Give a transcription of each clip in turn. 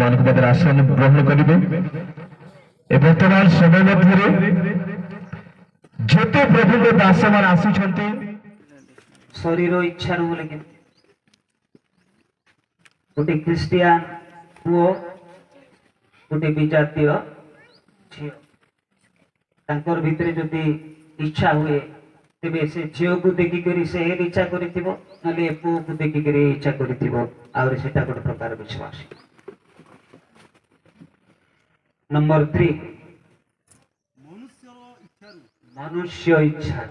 ଆପଣମାନଙ୍କ ପାଖରେ ଆସନ ଗ୍ରହଣ କରିବେ। ବର୍ତ୍ତମାନ ସମୟ ମଧ୍ୟରେ ଯେତେ ପ୍ରଭୁଙ୍କ ଦାସମାନେ ଆସିଛନ୍ତି ଶରୀର ଇଚ୍ଛାରୁ ବୋଲେ गोटे ख्रिस्टियान पुओ गोटे विजातीय झील तांकर भितरे जदि इच्छा हुए तेबे से झील को देखिक से इच्छा कर पुओ को देखिक इच्छा कर गोटे प्रकार विश्वास। नंबर 3 मनुष्य इच्छा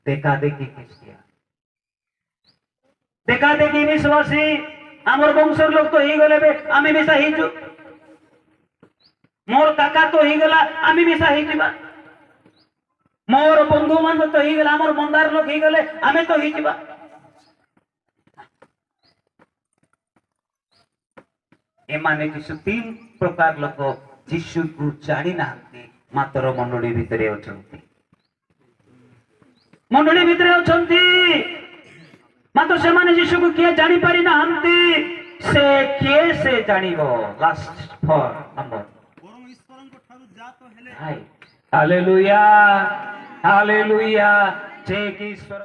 देखा देखी ख्रिस्टियान देखा देखी विश्वासी आमर वंशर लोग तो ही गले बे आमी मिसा ही छु मोर काका तो ही गला आमी मिसा ही जिबा मोर बंधु मान तो ही गला आमर मंदार लोग ही गले आमे तो ही जिबा। एमाने किछु 3 प्रकार लोक यीशु को जानि नाहंती मात्र मंडली भितरे अछंती मंडली भितरे अछंती मात्र से माने यीशु को किए जानी पारि ना हमती से किए से जानिबो। लास्ट 4 नंबर बरम ईश्वरन को ठारू जा तो हेले हाय हालेलुया हालेलुया जे कि ईश्वर